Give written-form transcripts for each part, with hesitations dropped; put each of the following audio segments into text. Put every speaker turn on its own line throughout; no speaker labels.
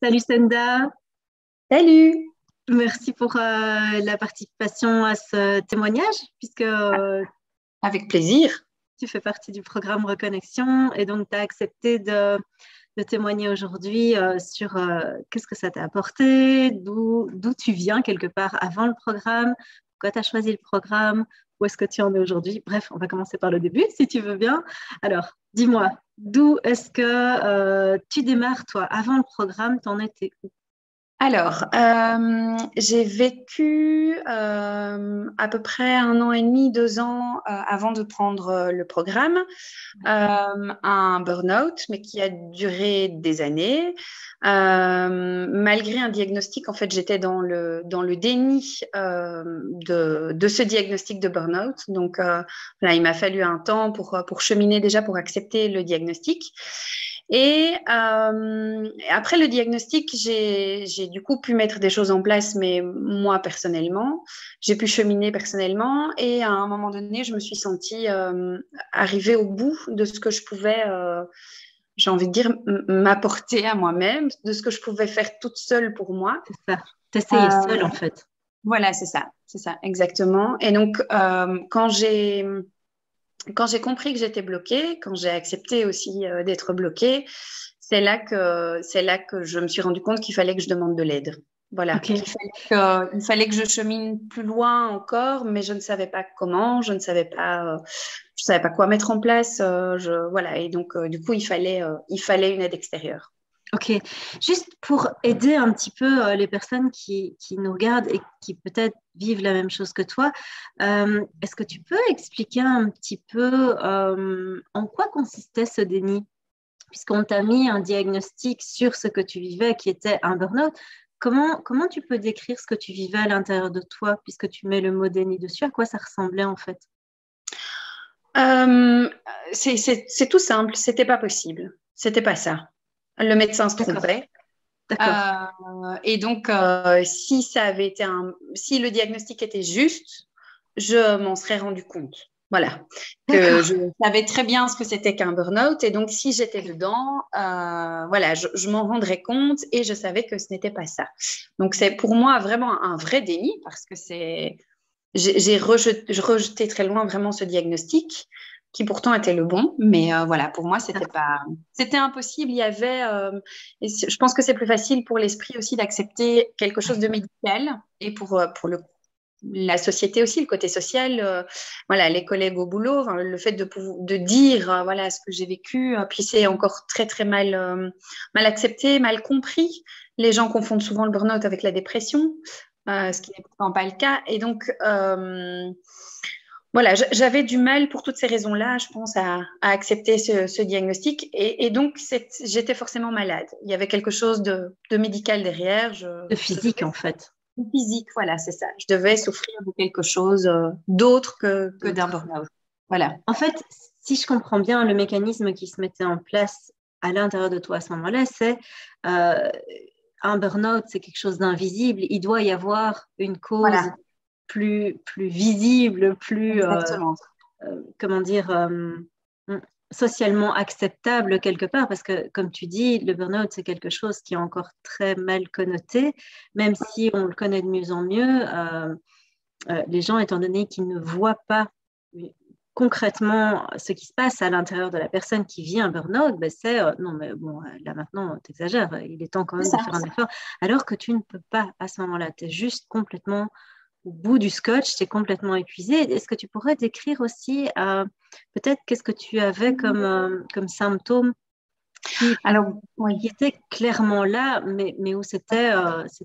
Salut Senda,
Salut!
merci pour la participation à ce témoignage, puisque
Avec plaisir.
tu fais partie du programme Reconnexion et donc tu as accepté de témoigner aujourd'hui sur qu'est-ce que ça t'a apporté, d'où tu viens quelque part avant le programme, pourquoi tu as choisi le programme, où est-ce que tu en es aujourd'hui. Bref, on va commencer par le début si tu veux bien. Alors, dis-moi, d'où est-ce que tu démarres toi? Avant le programme, t'en étais où?
Alors, j'ai vécu à peu près 1 an et demi, 2 ans avant de prendre le programme, un burn-out, mais qui a duré des années. Malgré un diagnostic, en fait, j'étais dans le déni de ce diagnostic de burn-out. Donc, là, il m'a fallu un temps pour cheminer déjà, pour accepter le diagnostic. Et après le diagnostic, j'ai du coup pu mettre des choses en place, mais moi personnellement, j'ai pu cheminer personnellement. Et à un moment donné, je me suis sentie arrivée au bout de ce que je pouvais, j'ai envie de dire, m'apporter à moi-même, de ce que je pouvais faire toute seule pour moi.
C'est ça. T'essayais seul
Euh,
en fait.
voilà, c'est ça, exactement. Et donc, quand j'ai compris que j'étais bloquée, quand j'ai accepté aussi d'être bloquée, c'est là que je me suis rendu compte qu'il fallait que je demande de l'aide. Voilà,
Ok.
qu'il fallait que je chemine plus loin encore, mais je ne savais pas comment, je ne savais pas quoi mettre en place. Voilà, et donc du coup, il fallait une aide extérieure.
Ok. Juste pour aider un petit peu les personnes qui nous regardent et qui peut-être vivent la même chose que toi, est-ce que tu peux expliquer un petit peu en quoi consistait ce déni? Puisqu'on t'a mis un diagnostic sur ce que tu vivais qui était un burn-out, comment tu peux décrire ce que tu vivais à l'intérieur de toi, puisque tu mets le mot déni dessus, à quoi ça ressemblait en fait?
Euh, c'est tout simple, c'était pas possible, c'était pas ça. Le médecin se
D'accord,
trompait.
d'accord.
Et donc, si le diagnostic était juste, je m'en serais rendu compte. Voilà, que
D'accord.
je savais très bien ce que c'était qu'un burn-out. Et donc, si j'étais
Ok.
dedans, voilà, je m'en rendrais compte et je savais que ce n'était pas ça. Donc, c'est pour moi vraiment un vrai déni parce que je rejetais très loin vraiment ce diagnostic qui pourtant était le bon, mais voilà, pour moi, c'était impossible. Je pense que c'est plus facile pour l'esprit aussi d'accepter quelque chose de médical et pour la société aussi, le côté social, voilà, les collègues au boulot, enfin, le fait de dire, voilà, ce que j'ai vécu, puis c'est encore très, très mal accepté, mal compris. Les gens confondent souvent le burn-out avec la dépression, ce qui n'est pourtant pas le cas. Et donc, voilà, j'avais du mal pour toutes ces raisons-là, je pense, à accepter ce diagnostic. Et donc, j'étais forcément malade. Il y avait quelque chose de médical derrière.
De
Je
physique
devais
en fait.
physique, voilà, c'est ça. Je devais souffrir de quelque chose d'autre que d'un
D'autres.
burn-out. Voilà.
En fait, si je comprends bien, le mécanisme qui se mettait en place à l'intérieur de toi à ce moment-là, c'est euh, un burn-out, c'est quelque chose d'invisible. Il doit y avoir une cause
Voilà,
plus visible, plus,
exactement.
comment dire, socialement acceptable quelque part, parce que, comme tu dis, le burn-out, c'est quelque chose qui est encore très mal connoté, même si on le connaît de mieux en mieux. Les gens, étant donné qu'ils ne voient pas concrètement ce qui se passe à l'intérieur de la personne qui vit un burn-out, ben c'est non, mais bon, là maintenant, tu exagères, il est temps quand
C'est
même de
ça.
faire un effort, alors que tu ne peux pas à ce moment-là, tu es juste complètement au bout du scotch, tu es complètement épuisé. Est-ce que tu pourrais décrire aussi peut-être qu'est-ce que tu avais comme symptômes qui,
Alors, oui.
qui étaient clairement là, mais où c'était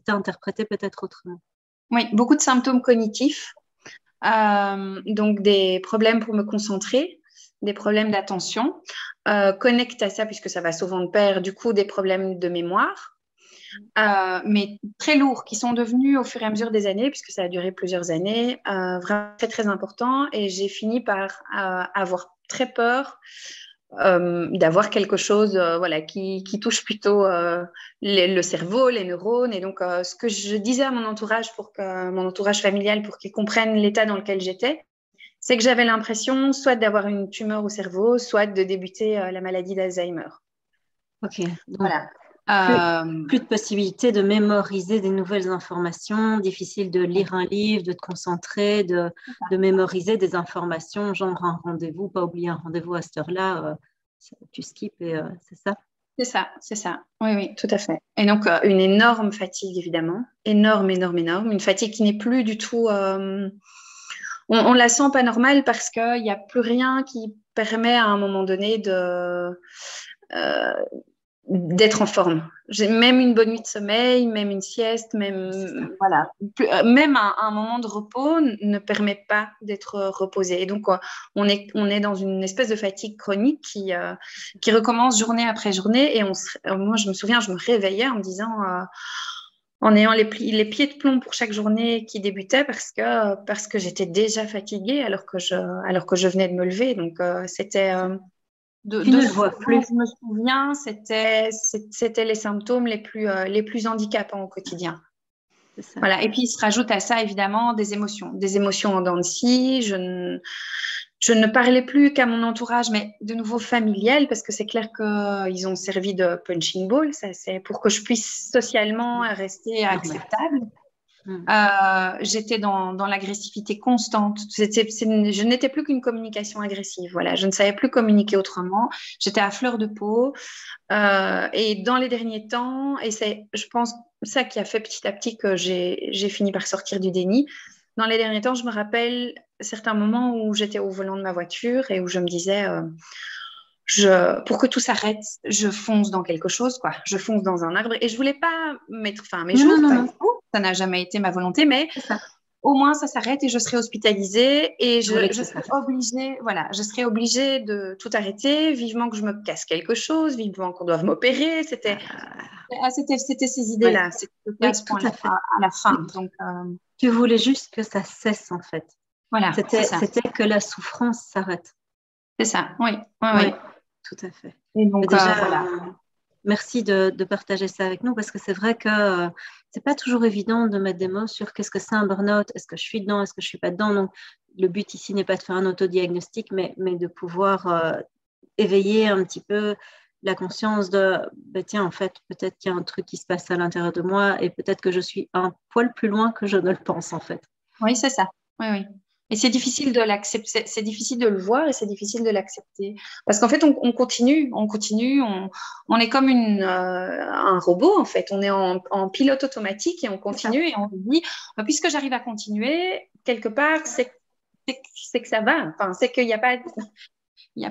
interprété peut-être autrement?
Oui, beaucoup de symptômes cognitifs. Donc, des problèmes pour me concentrer, des problèmes d'attention. Connecte à ça, puisque ça va souvent de pair, du coup, des problèmes de mémoire. Mais très lourds, qui sont devenus au fur et à mesure des années, puisque ça a duré plusieurs années, vraiment très, très importants. Et j'ai fini par avoir très peur d'avoir quelque chose voilà, qui touche plutôt le cerveau, les neurones. Et donc, ce que je disais à mon entourage, pour que mon entourage familial, pour qu'ils comprennent l'état dans lequel j'étais, c'est que j'avais l'impression soit d'avoir une tumeur au cerveau, soit de débuter la maladie d'Alzheimer.
Ok, donc
Voilà.
Plus de possibilité de mémoriser des nouvelles informations, difficile de lire un livre, de te concentrer, de mémoriser des informations, genre un rendez-vous, pas oublier un rendez-vous à cette heure-là, tu skips et c'est ça?
C'est ça. Oui, oui, tout à fait. Et donc, une énorme fatigue, évidemment. Énorme, énorme, énorme. Une fatigue qui n'est plus du tout... on la sent pas normale parce qu'il n'y a plus rien qui permet à un moment donné d'être en forme. J'ai même une bonne nuit de sommeil, même une sieste, même, voilà, même un moment de repos ne permet pas d'être reposé. Et donc, on est dans une espèce de fatigue chronique qui recommence journée après journée. Et moi, je me souviens, je me réveillais en me disant, en ayant les pieds de plomb pour chaque journée qui débutait parce que j'étais déjà fatiguée alors que je venais de me lever. Donc, c'était...
Tu ne le vois plus.
Je me souviens, c'était les symptômes les plus handicapants au quotidien. Voilà. Et puis, il se rajoute à ça, évidemment, des émotions en dents de scie. Je ne parlais plus qu'à mon entourage, mais de nouveau familial, parce que c'est clair qu'ils ont servi de punching ball. Ça, c'est pour que je puisse socialement rester acceptable. J'étais dans l'agressivité constante. Je n'étais plus qu'une communication agressive. Voilà, je ne savais plus communiquer autrement. J'étais à fleur de peau. Et dans les derniers temps, et c'est, je pense, ça qui a fait petit à petit que j'ai fini par sortir du déni. Dans les derniers temps, je me rappelle certains moments où j'étais au volant de ma voiture et où je me disais, pour que tout s'arrête, je fonce dans quelque chose, quoi. Je fonce dans un arbre et je voulais pas mettre fin à mes jours. Non. Ça n'a jamais été ma volonté, mais au moins ça s'arrête et je serai hospitalisée et je serai obligée de tout arrêter, vivement que je me casse quelque chose, vivement qu'on doive m'opérer. C'était ces idées-là, c'était à ce point-là, à la fin. Donc,
tu voulais juste que ça cesse, en fait.
Voilà,
c'était que la souffrance s'arrête.
C'est ça, oui.
Tout à fait.
Et donc,
déjà,
voilà.
Merci de partager ça avec nous parce que c'est vrai que c'est pas toujours évident de mettre des mots sur qu'est-ce que c'est un burn-out, est-ce que je suis dedans, est-ce que je suis pas dedans. Donc, le but ici n'est pas de faire un autodiagnostic, mais de pouvoir éveiller un petit peu la conscience de, tiens, en fait, peut-être qu'il y a un truc qui se passe à l'intérieur de moi et peut-être que je suis un poil plus loin que je ne le pense, en fait.
Oui, c'est ça. Oui. Et c'est difficile de l'accepter, c'est difficile de le voir et c'est difficile de l'accepter. Parce qu'en fait, on continue, on est comme un robot, en fait. On est en pilote automatique et on continue et on se dit, puisque j'arrive à continuer, quelque part, c'est que ça va. Enfin, c'est qu'il n'y a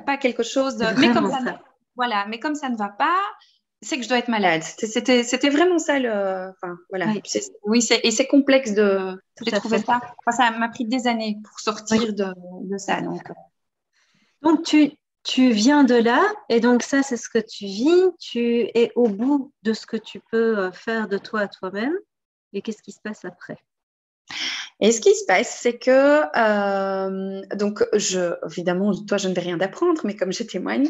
pas quelque chose de... Mais comme ça ne va pas, c'est que je dois être malade. C'était vraiment ça Enfin, voilà. Oui. Et c'est complexe j'ai trouvé ça. Enfin, ça m'a pris des années pour sortir de ça.
Donc tu viens de là et donc ça, c'est ce que tu vis. Tu es au bout de ce que tu peux faire de toi à toi-même. Et qu'est-ce qui se passe après?
Et ce qui se passe, c'est que, donc, évidemment, toi, je ne vais rien d'apprendre, mais comme je témoigne,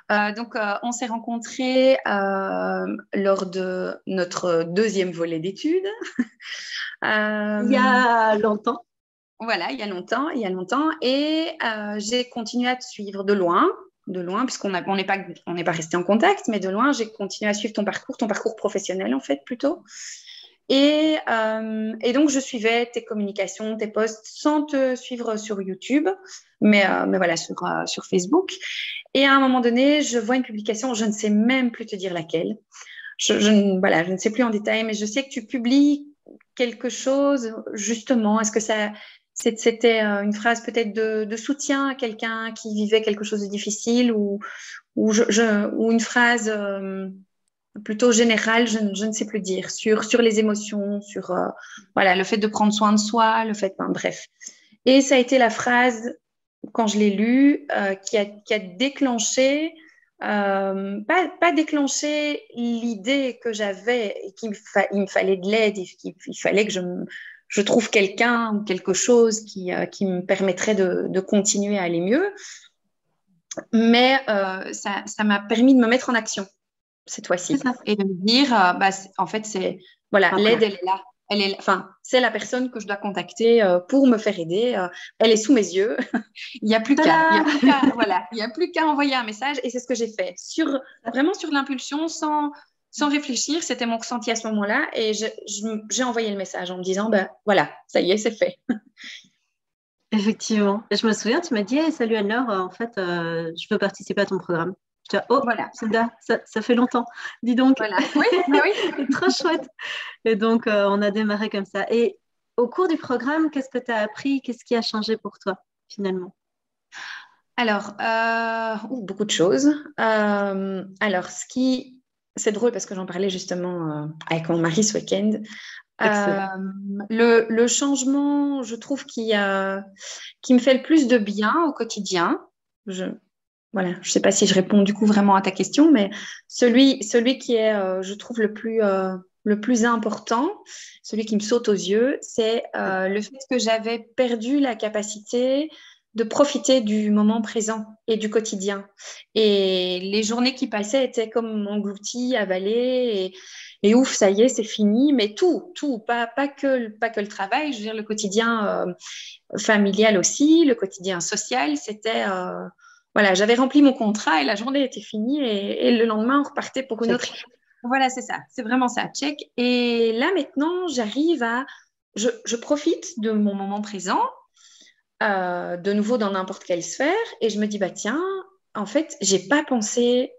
on s'est rencontrés lors de notre deuxième volet d'études.
Il y a longtemps.
Voilà, il y a longtemps. Et j'ai continué à te suivre de loin, puisqu'on n'est pas resté en contact, mais de loin, j'ai continué à suivre ton parcours professionnel, en fait, plutôt. Et donc, je suivais tes communications, tes posts sans te suivre sur YouTube, mais voilà, sur Facebook. Et à un moment donné, je vois une publication, je ne sais même plus te dire laquelle. Je ne sais plus en détail, mais je sais que tu publies quelque chose, justement. Est-ce que c'était une phrase peut-être de soutien à quelqu'un qui vivait quelque chose de difficile ou une phrase... plutôt général, je ne sais plus dire, sur les émotions, sur le fait de prendre soin de soi, bref. Et ça a été la phrase, quand je l'ai lue, qui a déclenché, pas déclenché l'idée que j'avais et qu'il me fallait de l'aide, et qu'il fallait que je trouve quelqu'un ou quelque chose qui me permettrait de continuer à aller mieux. Mais ça m'a permis de me mettre en action cette fois-ci et de me dire en fait l'aide elle est là, c'est la personne que je dois contacter pour me faire aider, elle est sous mes yeux. Il n'y a plus qu'à envoyer un message et c'est ce que j'ai fait vraiment sur l'impulsion, sans sans réfléchir, c'était mon ressenti à ce moment-là. Et j'ai envoyé le message en me disant, ben voilà, ça y est, c'est fait.
Effectivement. Et je me souviens, tu m'as dit, hey, salut Anne-Laure, en fait, je veux participer à ton programme. Je dis, oh,
Voilà.
Senda, ça fait longtemps. Dis donc.
Voilà. Oui, oui.
Trop chouette. Et donc, on a démarré comme ça. Et au cours du programme, qu'est-ce que tu as appris? Qu'est-ce qui a changé pour toi, finalement?
Alors, beaucoup de choses. Alors, c'est drôle parce que j'en parlais justement avec mon mari ce week-end. Le changement, je trouve, qui me fait le plus de bien au quotidien. Voilà, je ne sais pas si je réponds du coup vraiment à ta question, mais celui qui est, je trouve, le plus important, celui qui me saute aux yeux, c'est le fait que j'avais perdu la capacité de profiter du moment présent et du quotidien. Et les journées qui passaient étaient comme englouties, avalées, et ouf, ça y est, c'est fini. Mais tout, pas que le travail, je veux dire le quotidien familial aussi, le quotidien social, c'était... voilà, j'avais rempli mon contrat et la journée était finie et le lendemain, on repartait pour une autre. Voilà, c'est ça, c'est vraiment ça, check. Et là, maintenant, je profite de mon moment présent, de nouveau dans n'importe quelle sphère, et je me dis, bah tiens, en fait, j'ai pas pensé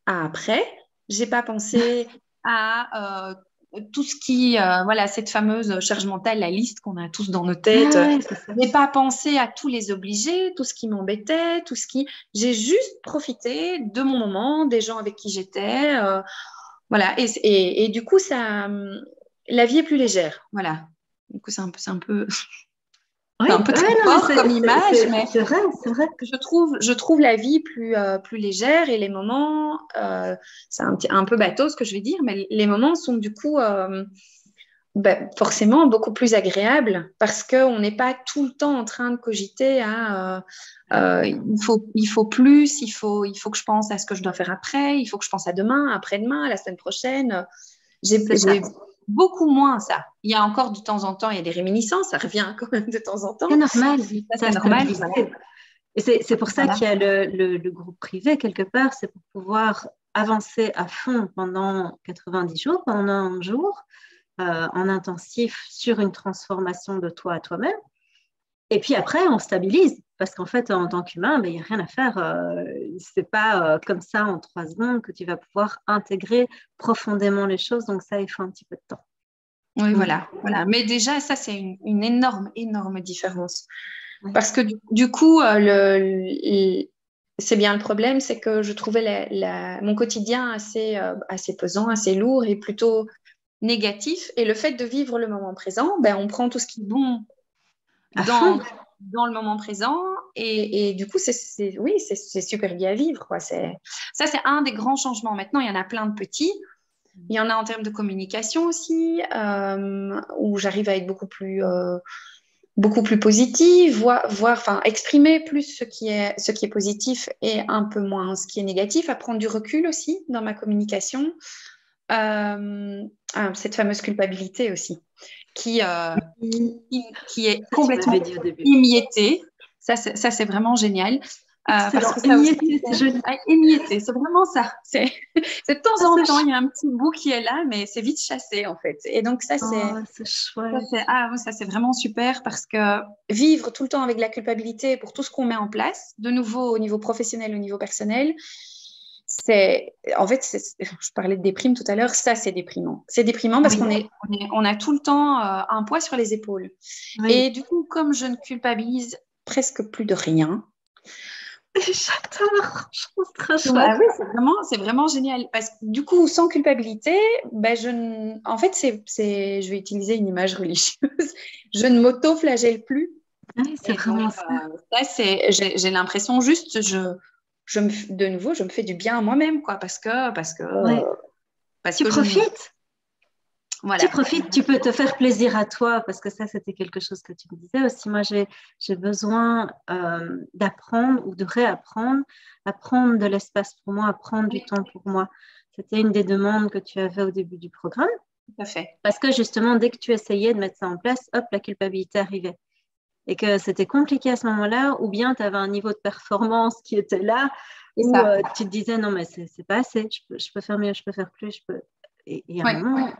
à après, j'ai pas pensé à tout ce qui, voilà, cette fameuse charge mentale, la liste qu'on a tous dans nos têtes. J'ai pas pensé à tous les obligés, tout ce qui m'embêtait, tout ce qui. J'ai juste profité de mon moment, des gens avec qui j'étais, voilà. Et du coup, la vie est plus légère, voilà. Du coup, c'est un peu.
Oui,
c'est un peu très fort comme image, mais
c'est vrai, c'est vrai.
je trouve la vie plus légère et les moments, c'est un peu bateau ce que je vais dire, mais les moments sont du coup forcément beaucoup plus agréables parce qu'on n'est pas tout le temps en train de cogiter à il faut plus, il faut que je pense à ce que je dois faire après, il faut que je pense à demain, après-demain, à la semaine prochaine. J'ai beaucoup moins ça. Il y a encore de temps en temps, il y a des réminiscences, ça revient quand même de temps en temps.
C'est normal.
Ça, c'est normal.
Et c'est pour ça qu'il y a le groupe privé quelque part, c'est pour pouvoir avancer à fond pendant 90 jours, pendant un jour, en intensif sur une transformation de toi à toi-même. Et puis après, on stabilise parce qu'en fait, en tant qu'humain, il n'y a rien à faire. C'est pas comme ça en 3 secondes que tu vas pouvoir intégrer profondément les choses. Donc ça, il faut un petit peu de temps.
Oui, voilà. Mais déjà, ça, c'est une énorme, énorme différence. Oui. Parce que du coup, c'est bien le problème, c'est que je trouvais mon quotidien assez pesant, assez lourd et plutôt négatif. Et le fait de vivre le moment présent, on prend tout ce qui est bon dans le moment présent. Et du coup, c'est super bien à vivre, quoi. Ça, c'est un des grands changements. Maintenant, il y en a plein de petits. Il y en a en termes de communication aussi, où j'arrive à être beaucoup plus positive, exprimer plus ce qui est positif et un peu moins ce qui est négatif, à prendre du recul aussi dans ma communication. Cette fameuse culpabilité aussi, qui est complètement émiettée. Ça, c'est vraiment génial. Parce que émietté, c'est vraiment ça. C'est de temps en temps, il y a un petit bout qui est là, mais c'est vite chassé en fait. Et donc ça,
c'est chouette.
Ça, c'est vraiment super parce que vivre tout le temps avec de la culpabilité pour tout ce qu'on met en place, de nouveau au niveau professionnel, au niveau personnel, je parlais de déprime tout à l'heure, ça c'est déprimant. C'est déprimant parce qu'on a tout le temps un poids sur les épaules. Oui. Et du coup, comme je ne culpabilise presque plus de rien,
j'adore, je trouve très chouette.
Oui, c'est vraiment génial. Parce que du coup, sans culpabilité, en fait, je vais utiliser une image religieuse. Je ne m'auto-flagelle plus.
Oui, c'est vraiment ça.
J'ai l'impression juste, de nouveau, je me fais du bien à moi-même, quoi, parce que
tu profites. Voilà. Tu profites, tu peux te faire plaisir à toi, parce que ça, c'était quelque chose que tu me disais aussi. Moi, j'ai besoin d'apprendre ou de réapprendre, à prendre de l'espace pour moi, à prendre du temps pour moi. C'était une des demandes que tu avais au début du programme.
Tout à fait.
Parce que justement, dès que tu essayais de mettre ça en place, hop, la culpabilité arrivait. Et que c'était compliqué à ce moment-là, ou bien tu avais un niveau de performance qui était là, où tu te disais, non, mais c'est pas assez, je peux faire mieux, je peux faire plus, et à un moment,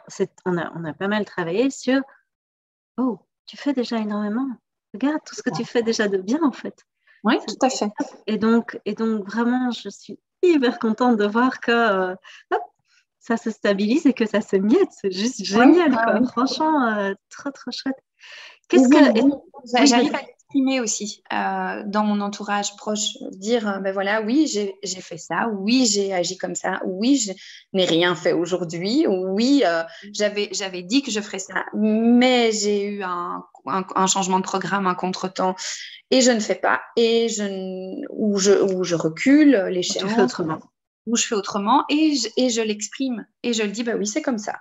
on a pas mal travaillé sur « Oh, tu fais déjà énormément. Regarde tout ce que tu fais déjà de bien, en fait. »
Oui, tout à fait.
Et donc, vraiment, je suis hyper contente de voir que hop, ça se stabilise et que ça se miette. C'est juste génial, quoi. Franchement, trop, trop chouette.
J'arrive à l'exprimer aussi dans mon entourage proche, dire ben voilà, oui, j'ai fait ça, oui, j'ai agi comme ça, oui, je n'ai rien fait aujourd'hui, oui, j'avais dit que je ferais ça, mais j'ai eu un changement de programme, un contretemps, et je ne fais pas, ou je recule l'échéance.
Tu fais autrement.
Ou je fais autrement, et je l'exprime, et je le dis, bah oui, c'est comme ça.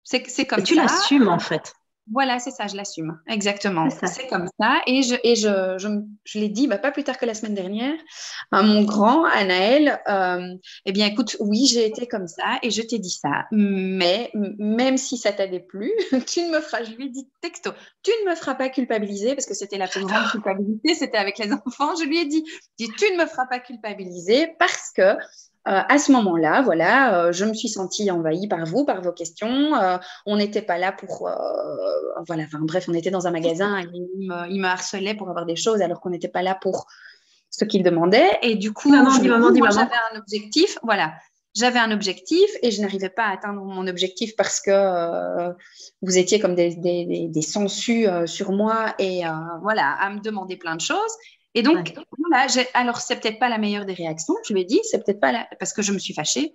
C'est comme ça.
Tu l'assumes, en fait.
Voilà, c'est ça, je l'assume. Exactement. C'est comme ça. Et je l'ai dit, bah, pas plus tard que la semaine dernière, à mon grand, à Naël, eh bien, écoute, oui, j'ai été comme ça et je t'ai dit ça. Mais même si ça t'a déplu, tu ne me feras, je lui ai dit texto, tu ne me feras pas culpabiliser parce que c'était la plus grande culpabilité, c'était avec les enfants. Je lui ai dit, tu ne me feras pas culpabiliser parce que à ce moment-là, voilà, je me suis sentie envahie par vous, par vos questions. On n'était pas là pour, voilà, enfin, bref, on était dans un magasin et il me harcelait pour avoir des choses alors qu'on n'était pas là pour ce qu'il demandait. Et du coup, j'avais un objectif, voilà. J'avais un objectif et je n'arrivais pas à atteindre mon objectif parce que vous étiez comme des sangsues sur moi et voilà, à me demander plein de choses. Et donc, voilà, alors c'est peut-être pas la meilleure des réactions, je lui ai dit, c'est peut-être pas parce que je me suis fâchée.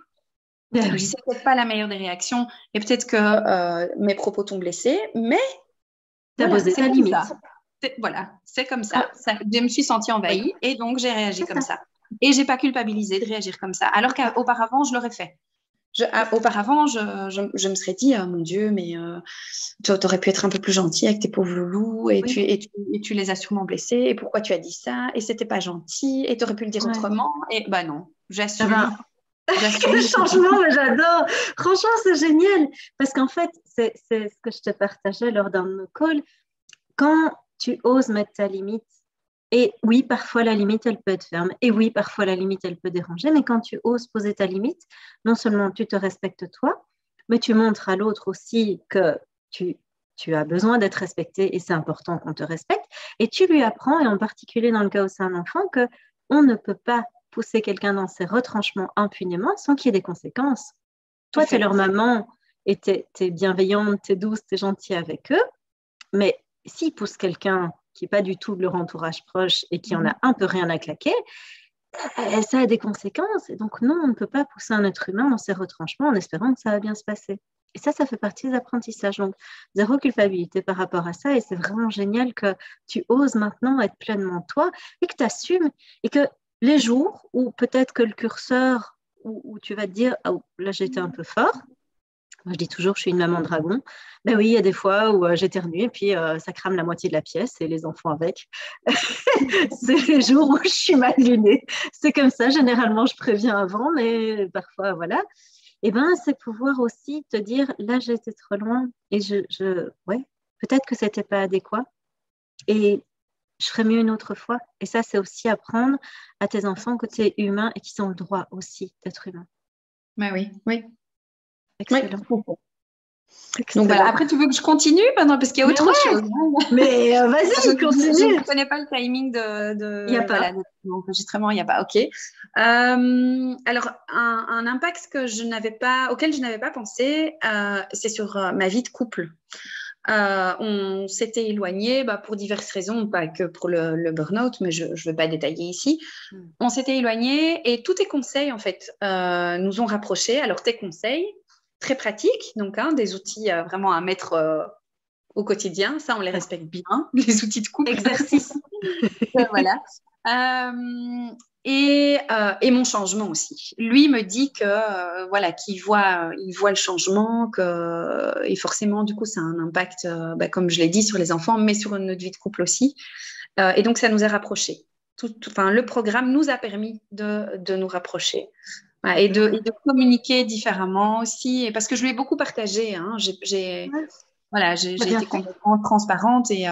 C'est peut-être pas la meilleure des réactions et peut-être que mes propos t'ont blessée, mais
tu as posé ta limite.
Voilà, c'est comme ça. Je me suis sentie envahie et donc j'ai réagi comme ça. Et j'ai pas culpabilisé de réagir comme ça, alors qu'auparavant, je l'aurais fait. Auparavant, je me serais dit, oh, mon Dieu, mais tu aurais pu être un peu plus gentil avec tes pauvres loulous et tu les as sûrement blessés. Et pourquoi tu as dit ça? Et c'était pas gentil. Et tu aurais pu le dire autrement. Et bah non, j'assume.
Le changement, mais j'adore. Franchement, c'est génial. Parce qu'en fait, c'est ce que je te partageais lors d'un de nos calls. Quand tu oses mettre ta limite, et oui, parfois la limite, elle peut être ferme. Et oui, parfois la limite, elle peut déranger. Mais quand tu oses poser ta limite, non seulement tu te respectes toi, mais tu montres à l'autre aussi que tu as besoin d'être respecté et c'est important qu'on te respecte. Et tu lui apprends, et en particulier dans le cas où c'est un enfant, qu'on ne peut pas pousser quelqu'un dans ses retranchements impunément sans qu'il y ait des conséquences. Toi, tu es leur maman et tu es bienveillante, tu es douce, tu es gentille avec eux. Mais s'ils poussent quelqu'un qui n'est pas du tout de leur entourage proche et qui en a un peu rien à claquer, ça a des conséquences. Et donc, non, on ne peut pas pousser un être humain dans ses retranchements en espérant que ça va bien se passer. Et ça fait partie des apprentissages. Donc, zéro culpabilité par rapport à ça. Et c'est vraiment génial que tu oses maintenant être pleinement toi et que tu assumes. Et que les jours où peut-être que le curseur, où tu vas te dire, oh, là, j'ai été un peu fort. Moi, je dis toujours, je suis une maman dragon. Ben oui, il y a des fois où j'éternue et puis ça crame la moitié de la pièce et les enfants avec. C'est les jours où je suis mal lunée. C'est comme ça, généralement, je préviens avant, mais parfois, voilà. Et bien, c'est pouvoir aussi te dire, là, j'ai été trop loin et ouais, peut-être que ce n'était pas adéquat et je ferai mieux une autre fois. Et ça, c'est aussi apprendre à tes enfants que tu es humain et qu'ils ont le droit aussi d'être humains.
Ben oui, oui.
Excellent.
Oui. Donc voilà, après tu veux que je continue parce qu'il y a autre chose.
Mais vas-y, continue.
Je ne connais pas le timing de
il n'y a pas.
Voilà, l'enregistrement, il n'y a pas. Ok. Alors un impact auquel je n'avais pas pensé, c'est sur ma vie de couple. On s'était éloigné pour diverses raisons, pas que pour le burn-out, mais je ne veux pas détailler ici. On s'était éloigné et tous tes conseils en fait nous ont rapprochés. Alors tes conseils très pratiques, donc des outils vraiment à mettre au quotidien, ça on les respecte bien, les outils de couple.
Exercice.
Voilà. Et mon changement aussi. Lui me dit que voilà, il voit le changement, et forcément du coup ça a un impact, comme je l'ai dit, sur les enfants, mais sur notre vie de couple aussi. Et donc ça nous a rapprochés. Le programme nous a permis de nous rapprocher. Et de communiquer différemment aussi, et parce que je lui ai beaucoup partagé. J'ai été complètement transparente et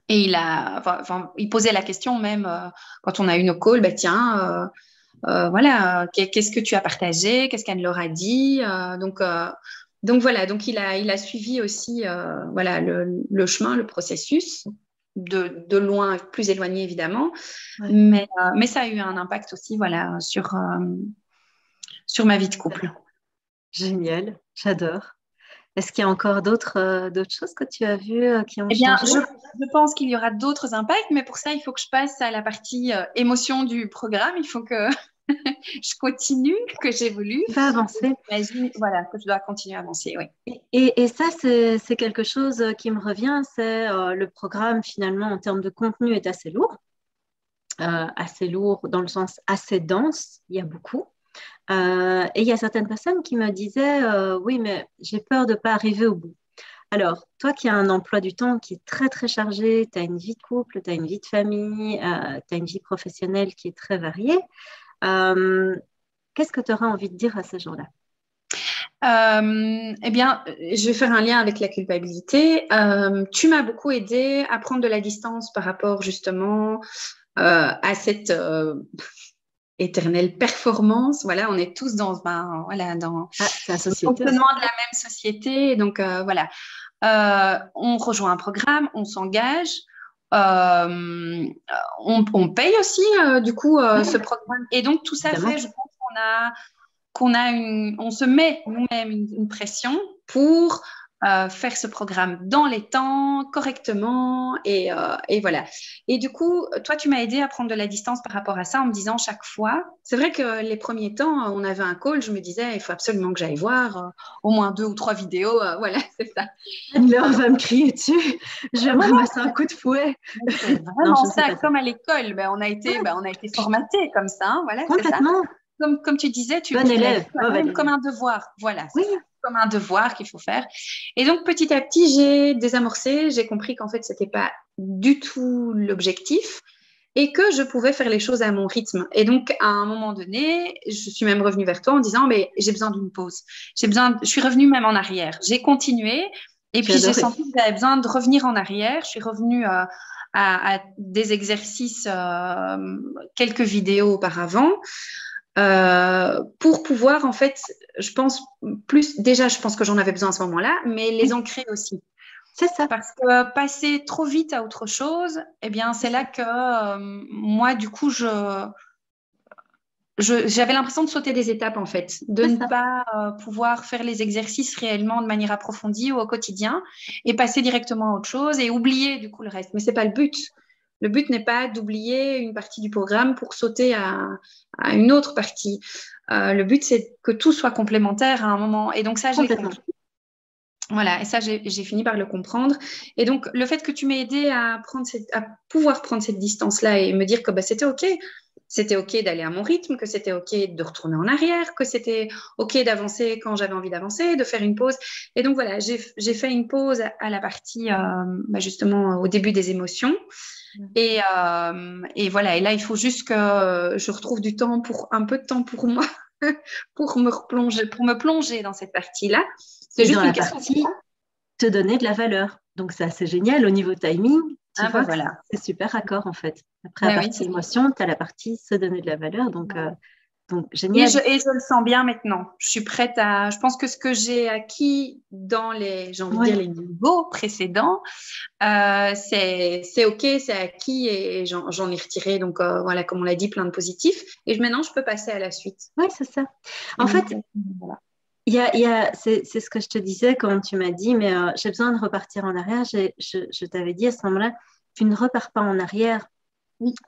il posait la question même quand on a eu nos calls, tiens, voilà, qu'est-ce que tu as partagé, qu'est-ce qu'elle leur a dit. Donc voilà, donc il a suivi aussi voilà, le chemin, le processus, de loin, plus éloigné évidemment,
Ouais.
mais ça a eu un impact aussi voilà, sur ma vie de couple.
Génial, j'adore. Est-ce qu'il y a encore d'autres choses que tu as vues qui ont
Eh bien,
changé?
je pense qu'il y aura d'autres impacts, mais pour ça, il faut que je passe à la partie émotion du programme. Il faut que je continue, que j'évolue.
Tu vas avancer.
J'imagine, voilà, que je dois continuer à avancer, oui.
Et ça, c'est quelque chose qui me revient, c'est le programme finalement en termes de contenu est assez lourd dans le sens assez dense, il y a beaucoup. Et il y a certaines personnes qui me disaient, oui, mais j'ai peur de ne pas arriver au bout. Alors, toi qui as un emploi du temps qui est très, très chargé, tu as une vie de couple, tu as une vie de famille, tu as une vie professionnelle qui est très variée, qu'est-ce que tu auras envie de dire à ces gens-là?
Eh bien, je vais faire un lien avec la culpabilité. Tu m'as beaucoup aidé à prendre de la distance par rapport justement à cette éternelle performance. Voilà, on est tous dans, voilà, dans
c'est la
le
société.
fonctionnement de la même société. Donc voilà, on rejoint un programme, on s'engage. On paye aussi du coup ce programme. Et donc tout ça
Évidemment.
fait, je pense on se met nous-mêmes une pression pour faire ce programme dans les temps, correctement, et voilà. Et du coup, toi, tu m'as aidé à prendre de la distance par rapport à ça en me disant chaque fois, c'est vrai que les premiers temps, on avait un call, je me disais, il faut absolument que j'aille voir au moins 2 ou 3 vidéos, voilà, c'est ça.
Anne-Laure va me crier dessus, je vais me ramasser un coup de fouet.
C'est vraiment ça, comme à l'école, on a été formatés comme ça, hein, voilà, c'est ça.
Complètement.
Comme tu disais, tu
Bon élève.
comme un devoir. Voilà,
oui.
Ça, comme un devoir qu'il faut faire. Et donc, petit à petit, j'ai désamorcé, j'ai compris qu'en fait, ce n'était pas du tout l'objectif et que je pouvais faire les choses à mon rythme. Et donc, à un moment donné, je suis même revenue vers toi en disant, mais j'ai besoin d'une pause. Je suis revenue même en arrière. J'ai continué et puis j'ai senti que j'avais besoin de revenir en arrière. Je suis revenue à des exercices, quelques vidéos auparavant. Pour pouvoir, en fait, je pense que j'en avais besoin à ce moment-là, mais les ancrer aussi.
C'est ça.
Parce que passer trop vite à autre chose, eh bien, c'est là que moi, du coup, j'avais l'impression de sauter des étapes, en fait, de ne pas pouvoir faire les exercices réellement de manière approfondie ou au quotidien et passer directement à autre chose et oublier, du coup, le reste. Mais c'est pas le but. Le but n'est pas d'oublier une partie du programme pour sauter à une autre partie. Le but, c'est que tout soit complémentaire à un moment. Et donc ça, je l'ai compris. Voilà, et ça, j'ai fini par le comprendre. Et donc, le fait que tu m'aies aidé à pouvoir prendre cette distance-là et me dire que c'était OK. C'était OK d'aller à mon rythme, que c'était OK de retourner en arrière, que c'était OK d'avancer quand j'avais envie d'avancer, de faire une pause. Et donc, voilà, j'ai fait une pause à la partie, justement, au début des émotions. Et voilà, et là, il faut juste que je retrouve un peu de temps pour moi, pour me plonger dans cette partie-là.
C'est juste une partie te donner de la valeur. Donc, c'est assez génial au niveau timing. Tu vois, voilà. C'est super raccord en fait. Après la partie émotion, tu as la partie se donner de la valeur. Donc, génial.
Et je le sens bien maintenant. Je suis prête je pense que ce que j'ai acquis dans les niveaux précédents, c'est OK, c'est acquis et j'en ai retiré. Donc, voilà, comme on l'a dit, plein de positifs. Et maintenant, je peux passer à la suite.
Oui, c'est ça. En fait, voilà. C'est ce que je te disais quand tu m'as dit, mais j'ai besoin de repartir en arrière. Je t'avais dit à ce moment-là, tu ne repars pas en arrière.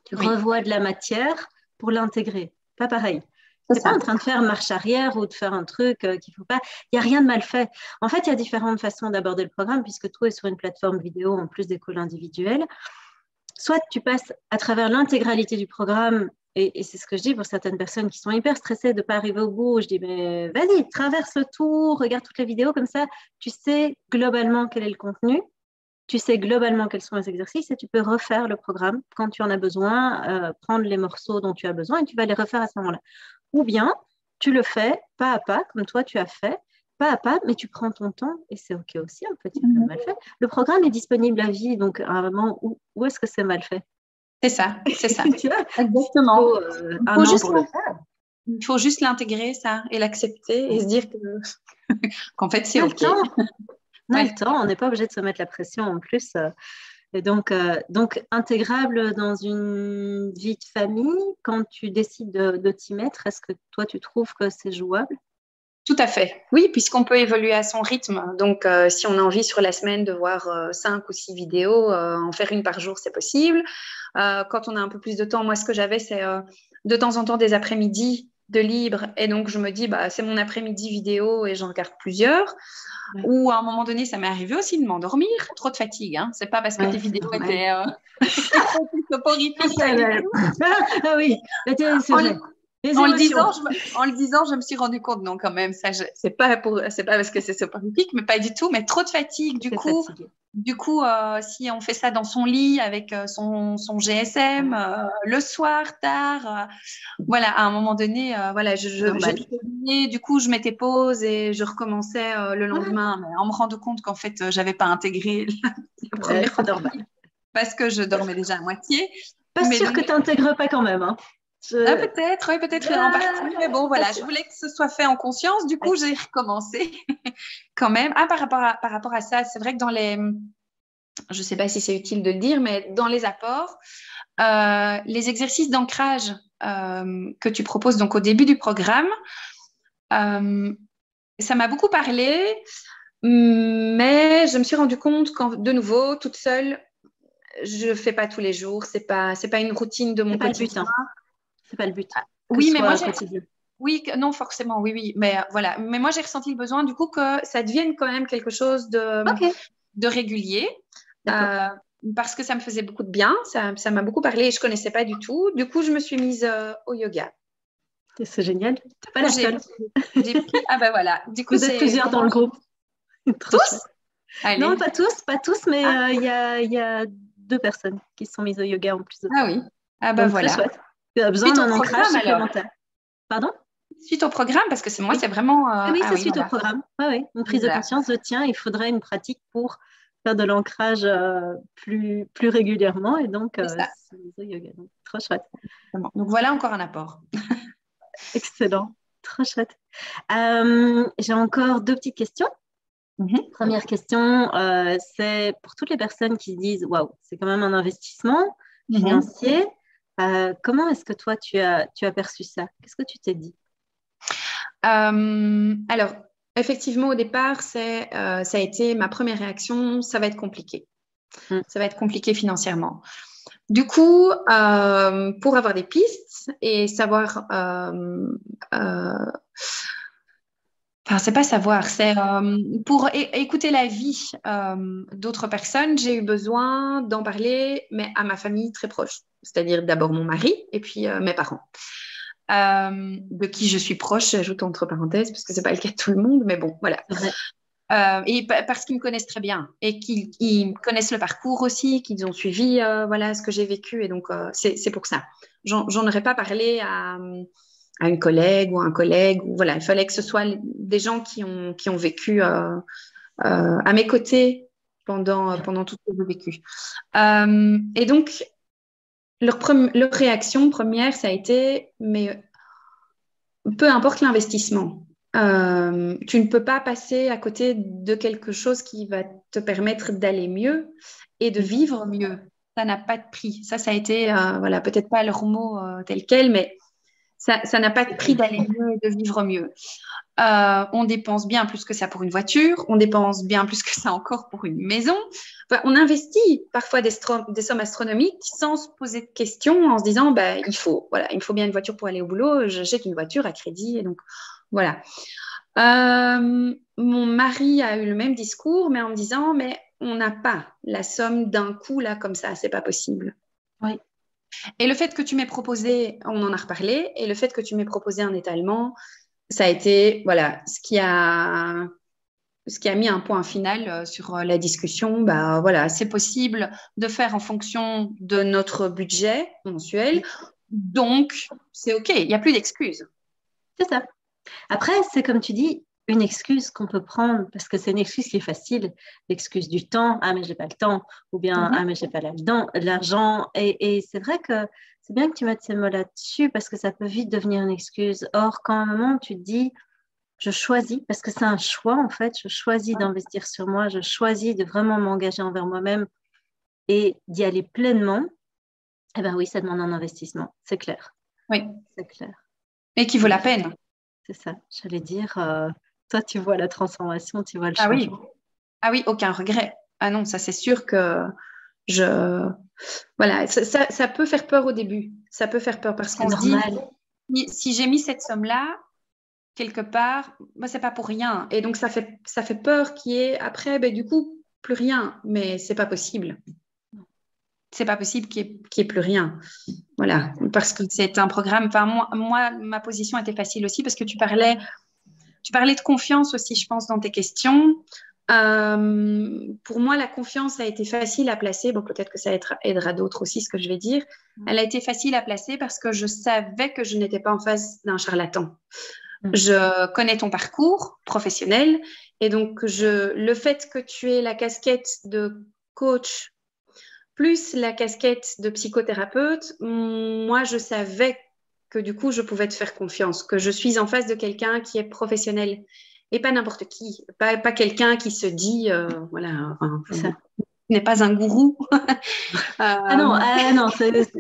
Tu revois de la matière pour l'intégrer. Pas pareil. Tu n'es pas en train de faire marche arrière ou de faire un truc qu'il ne faut pas. Il n'y a rien de mal fait. En fait, il y a différentes façons d'aborder le programme puisque tout est sur une plateforme vidéo en plus des calls individuels. Soit tu passes à travers l'intégralité du programme. Et c'est ce que je dis pour certaines personnes qui sont hyper stressées de ne pas arriver au bout. Je dis, mais vas-y, traverse le tour, regarde toutes les vidéos, comme ça, tu sais globalement quel est le contenu, tu sais globalement quels sont les exercices et tu peux refaire le programme quand tu en as besoin, prendre les morceaux dont tu as besoin et tu vas les refaire à ce moment-là. Ou bien, tu le fais pas à pas, comme toi tu as fait, pas à pas, mais tu prends ton temps et c'est OK aussi, en fait, il n'y a pas de mal fait. Le programme est disponible à vie, donc à un moment, où est-ce que c'est mal fait?
C'est ça, c'est ça.
Tu vois,
Exactement.
un an pour le
faire. Il faut juste l'intégrer, ça, et l'accepter et se dire qu'en fait, c'est OK.
On a le temps, on n'est pas obligé de se mettre la pression en plus. Et donc, intégrable dans une vie de famille, quand tu décides de t'y mettre, est-ce que toi, tu trouves que c'est jouable?
Tout à fait. Oui, puisqu'on peut évoluer à son rythme. Donc, si on a envie sur la semaine de voir 5 ou 6 vidéos, en faire une par jour, c'est possible. Quand on a un peu plus de temps, moi, ce que j'avais, c'est de temps en temps des après-midi de libre. Et donc, je me dis, bah, c'est mon après-midi vidéo et j'en regarde plusieurs. Ouais. Ou à un moment donné, ça m'est arrivé aussi de m'endormir. Trop de fatigue. Hein. C'est pas parce que tes vidéos étaient soporifiques.
Ah oui,
en le disant, je me suis rendu compte, non, quand même, ça, c'est pas parce que c'est soporifique, mais pas du tout, mais trop de fatigue. Du coup, si on fait ça dans son lit avec son GSM, le soir, tard, voilà, à un moment donné, voilà, du coup, je mettais pause et je recommençais le lendemain, mais en me rendant compte qu'en fait, j'avais pas intégré la première partie parce que je dormais déjà à moitié.
Pas sûr que tu n'intègres pas quand même, hein.
Peut-être en partie, mais bon, voilà, je voulais que ce soit fait en conscience, du coup, j'ai recommencé quand même. Par rapport à ça, c'est vrai que dans les, je ne sais pas si c'est utile de le dire, mais dans les apports, les exercices d'ancrage que tu proposes donc au début du programme, ça m'a beaucoup parlé, mais je me suis rendu compte de nouveau, toute seule, je ne fais pas tous les jours, c'est pas une routine de mon quotidien.
C'est pas le but.
Oui, mais moi, non, forcément, oui. Mais voilà. Mais moi, j'ai ressenti le besoin, du coup, que ça devienne quand même quelque chose de régulier. Parce que ça me faisait beaucoup de bien. Ça m'a beaucoup parlé et je connaissais pas du tout. Du coup, je me suis mise au yoga.
C'est génial. T'es pas la seule.
Ah ben voilà. Du coup,
vous êtes plusieurs dans le groupe.
Tous?
Non, pas tous, mais il y a 2 personnes qui se sont mises au yoga en plus de ça.
Ah oui. Ah ben voilà.
Très chouette. Tu as besoin d'un ancrage supplémentaire. Pardon?
Suite au programme, parce que c'est vraiment...
oui, c'est suite au programme. Oui. Une prise de conscience de tiens, il faudrait une pratique pour faire de l'ancrage plus régulièrement. Et donc, c'est le yoga. Donc, trop chouette.
Donc, voilà encore un apport.
Excellent. Trop chouette. J'ai encore 2 petites questions. Première question, c'est pour toutes les personnes qui se disent « Waouh, c'est quand même un investissement financier ». Comment est-ce que toi, tu as perçu ça? Qu'est-ce que tu t'es dit?
Alors, effectivement, au départ, ça a été ma première réaction, ça va être compliqué. Ça va être compliqué financièrement. Du coup, pour avoir des pistes et savoir... Enfin, c'est pas savoir, c'est pour écouter la vie d'autres personnes, j'ai eu besoin d'en parler, mais à ma famille très proche. C'est-à-dire d'abord mon mari et puis mes parents, de qui je suis proche, j'ajoute entre parenthèses, parce que c'est pas le cas de tout le monde, mais bon, voilà. Et parce qu'ils me connaissent très bien et qu'ils connaissent le parcours aussi, qu'ils ont suivi voilà, ce que j'ai vécu, et donc c'est pour ça. J'en aurais pas parlé à une collègue ou un collègue, ou voilà, il fallait que ce soit des gens qui ont vécu à mes côtés pendant tout ce que j'ai vécu. Et donc, leur réaction première, ça a été, mais peu importe l'investissement, tu ne peux pas passer à côté de quelque chose qui va te permettre d'aller mieux et de vivre mieux. Ça n'a pas de prix. Ça a été, voilà, peut-être pas leur mot tel quel, mais ça n'a pas de prix d'aller mieux et de vivre mieux. On dépense bien plus que ça pour une voiture, on dépense bien plus que ça encore pour une maison. Enfin, on investit parfois des sommes astronomiques sans se poser de questions, en se disant bah, il faut bien une voiture pour aller au boulot, j'achète une voiture à crédit, et donc voilà. Mon mari a eu le même discours, mais en me disant mais on n'a pas la somme d'un coup là comme ça, c'est pas possible.
Oui.
Et le fait que tu m'aies proposé, on en a reparlé, et le fait que tu m'aies proposé un étalement, ça a été voilà, ce qui a mis un point final sur la discussion. Bah, voilà, c'est possible de faire en fonction de notre budget mensuel, donc c'est OK, il n'y a plus d'excuses.
C'est ça. Après, c'est comme tu dis, une excuse qu'on peut prendre, parce que c'est une excuse qui est facile, l'excuse du temps, ah mais j'ai pas le temps, ou bien ah mais j'ai pas l'argent, et c'est vrai que c'est bien que tu mettes ces mots là-dessus, parce que ça peut vite devenir une excuse. Or, quand à un moment tu te dis, je choisis, parce que c'est un choix en fait, je choisis d'investir sur moi, je choisis de vraiment m'engager envers moi-même et d'y aller pleinement, eh bien oui, ça demande un investissement, c'est clair.
Oui.
C'est clair.
Et qui vaut la peine.
C'est ça, j'allais dire, toi tu vois la transformation, tu vois le changement.
Oui. Ah oui, aucun regret. Ah non, ça c'est sûr que voilà, ça peut faire peur au début. Ça peut faire peur parce qu'on se dit, si j'ai mis cette somme-là, quelque part, bah, c'est pas pour rien. Et donc, ça fait peur qu'il y ait après, ben, du coup, plus rien. Mais c'est pas possible. C'est pas possible qu'il y ait plus rien. Voilà. Parce que c'est un programme. Enfin, moi, ma position était facile aussi parce que tu parlais de confiance aussi, je pense, dans tes questions. Pour moi, la confiance a été facile à placer. Bon, peut-être que ça aidera d'autres aussi, ce que je vais dire. Elle a été facile à placer parce que je savais que je n'étais pas en face d'un charlatan. Je connais ton parcours professionnel et donc le fait que tu aies la casquette de coach plus la casquette de psychothérapeute, moi, je savais que du coup, je pouvais te faire confiance, que je suis en face de quelqu'un qui est professionnel et pas n'importe qui, pas quelqu'un qui se dit, voilà, enfin, n'est pas un gourou.
non,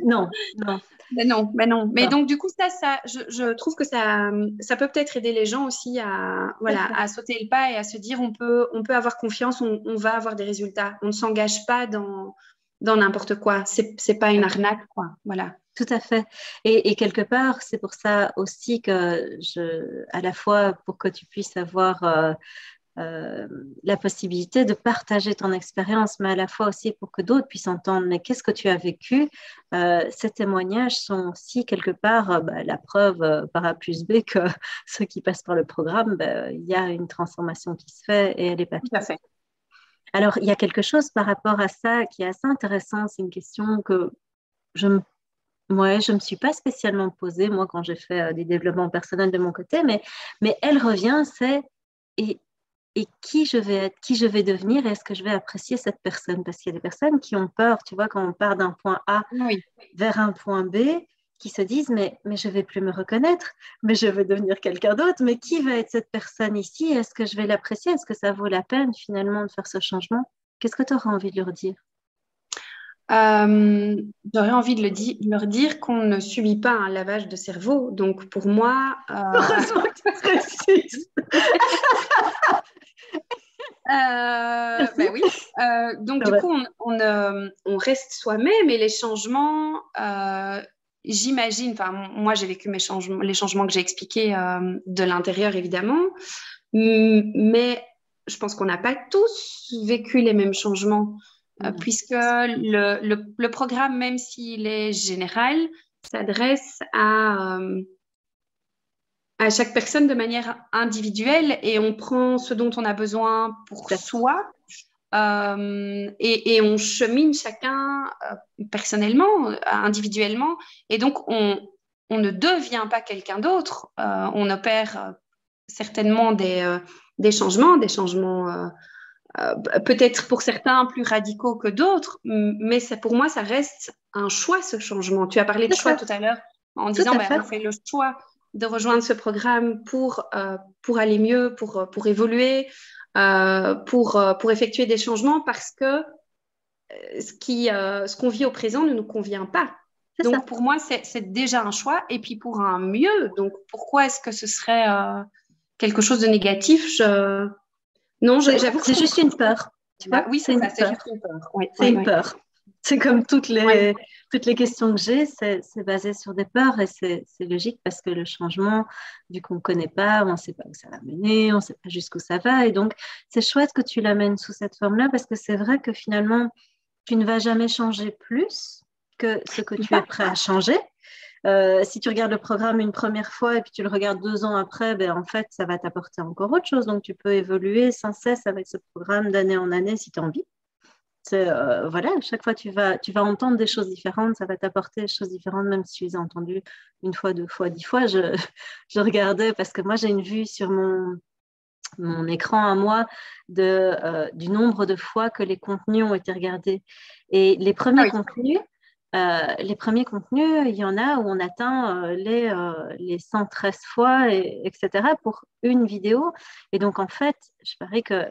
non.
Ben non. Mais donc, du coup, je trouve que ça peut peut-être aider les gens aussi à sauter le pas et à se dire on peut avoir confiance, on va avoir des résultats. On ne s'engage pas dans n'importe quoi. C'est pas une arnaque, quoi. Voilà.
Tout à fait. Et quelque part, c'est pour ça aussi que à la fois pour que tu puisses avoir la possibilité de partager ton expérience, mais à la fois aussi pour que d'autres puissent entendre, mais qu'est-ce que tu as vécu? Ces témoignages sont aussi quelque part la preuve par A plus B que ceux qui passent par le programme, il y a une transformation qui se fait et elle est pas
tout à fait.
Alors, il y a quelque chose par rapport à ça qui est assez intéressant. C'est une question que je me suis pas spécialement posée, moi, quand j'ai fait des développements personnels de mon côté, mais elle revient, c'est et qui je vais être, qui je vais devenir, et est-ce que je vais apprécier cette personne? Parce qu'il y a des personnes qui ont peur, tu vois, quand on part d'un point A vers un point B, qui se disent, mais je ne vais plus me reconnaître, mais je vais devenir quelqu'un d'autre, mais qui va être cette personne ici? Est-ce que je vais l'apprécier? Est-ce que ça vaut la peine finalement de faire ce changement? Qu'est-ce que tu auras envie de leur dire?
J'aurais envie de leur dire qu'on ne subit pas un lavage de cerveau. Donc, pour moi...
Heureusement que tu précises.
Ben oui. Donc, du coup, on reste soi-même et les changements, j'imagine, enfin, moi, j'ai vécu les changements que j'ai expliqués de l'intérieur, évidemment, mais je pense qu'on n'a pas tous vécu les mêmes changements, puisque le programme, même s'il est général, s'adresse à chaque personne de manière individuelle et on prend ce dont on a besoin pour soi et on chemine chacun personnellement, individuellement et donc on ne devient pas quelqu'un d'autre. On opère certainement des changements peut-être pour certains plus radicaux que d'autres, mais pour moi ça reste un choix, ce changement. Tu as parlé de choix tout à l'heure en disant on fait le choix de rejoindre ce programme pour aller mieux, pour évoluer, pour effectuer des changements parce que ce qu'on vit au présent ne nous convient pas. Donc, pour moi, c'est déjà un choix. Et puis, pour un mieux, donc pourquoi est-ce que ce serait quelque chose de négatif? Non, j'avoue que
c'est juste une peur. Tu vois,
oui, c'est juste une peur. Oui,
c'est une peur. C'est comme toutes les questions que j'ai, c'est basé sur des peurs et c'est logique parce que le changement, vu qu'on ne connaît pas, on ne sait pas où ça va mener, on ne sait pas jusqu'où ça va. Et donc, c'est chouette que tu l'amènes sous cette forme-là parce que c'est vrai que finalement, tu ne vas jamais changer plus que ce que tu es prêt à changer. Si tu regardes le programme une première fois et puis tu le regardes 2 ans après, en fait, ça va t'apporter encore autre chose. Donc, tu peux évoluer sans cesse avec ce programme d'année en année si tu as envie. Voilà, chaque fois tu vas entendre des choses différentes, ça va t'apporter des choses différentes, même si tu les as entendues 1 fois, 2 fois, 10 fois. Je regardais parce que moi j'ai une vue sur mon mon écran à moi du nombre de fois que les contenus ont été regardés. Et les premiers contenus, il y en a où on atteint les 113 fois, etc. pour une vidéo. Et donc, en fait, je parie que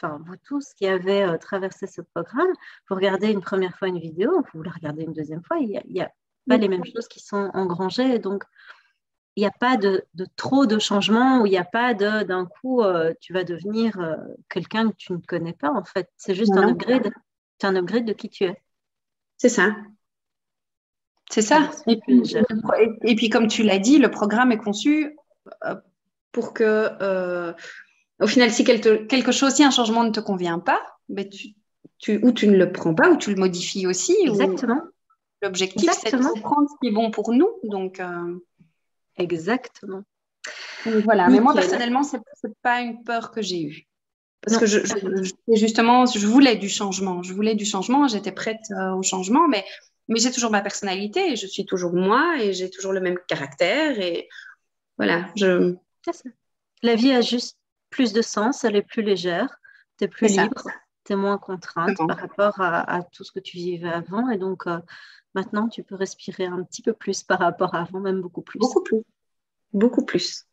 vous tous qui avez traversé ce programme, vous regardez une première fois une vidéo, vous la regardez une deuxième fois, il n'y a pas les mêmes choses qui sont engrangées. Donc, il n'y a pas de trop de changements, ou il n'y a pas d'un coup, tu vas devenir quelqu'un que tu ne connais pas, en fait. C'est juste un upgrade. C'est un upgrade de qui tu es.
C'est ça. C'est ça. Et puis, comme tu l'as dit, le programme est conçu pour que, au final, si quelque chose, si un changement ne te convient pas, ben ou tu ne le prends pas, ou tu le modifies aussi.
Exactement.
L'objectif, c'est de prendre ce qui est bon pour nous. Donc,
exactement.
Donc, voilà. Mais moi, personnellement, ce n'est pas une peur que j'ai eue. Parce que justement, je voulais du changement. J'étais prête au changement, mais j'ai toujours ma personnalité, et je suis toujours moi, et j'ai toujours le même caractère. Et voilà.
C'est ça. La vie a juste plus de sens, elle est plus légère, tu es plus libre, tu es moins contrainte par rapport à tout ce que tu vivais avant. Et donc, maintenant, tu peux respirer un petit peu plus par rapport à avant, même beaucoup plus.
Beaucoup plus.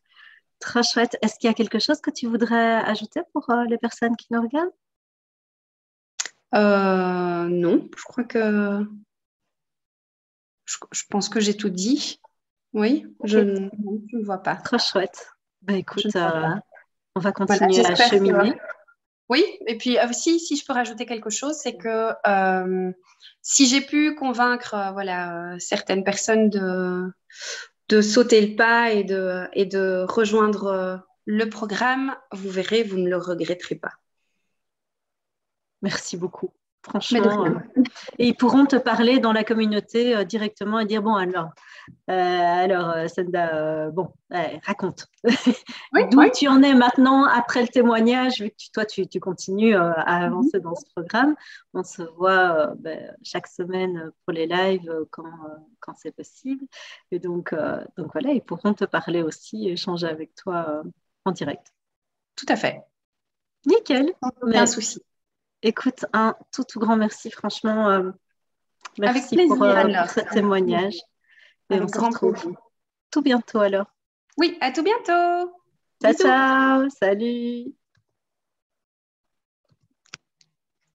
Très chouette. Est-ce qu'il y a quelque chose que tu voudrais ajouter pour les personnes qui nous regardent?
Non, je crois que je pense que j'ai tout dit. Oui, je ne vois pas.
Très chouette. Bah, écoute, on va continuer à cheminer.
Oui, et puis si je peux rajouter quelque chose, c'est que si j'ai pu convaincre certaines personnes de sauter le pas et de rejoindre le programme, vous verrez, vous ne le regretterez pas.
Merci beaucoup. Franchement, et ils pourront te parler dans la communauté directement et dire, bon, alors Senda, raconte. D'où tu en es maintenant après le témoignage, vu que toi, tu continues à avancer dans ce programme. On se voit chaque semaine pour les lives quand c'est possible. Et donc voilà, ils pourront te parler aussi, échanger avec toi en direct.
Tout à fait.
Nickel.
Aucun souci.
Écoute, un tout grand merci, franchement. Merci
avec plaisir,
pour ce témoignage. Et on se retrouve tout bientôt alors.
Oui, à tout bientôt.
Ciao, ciao. Salut.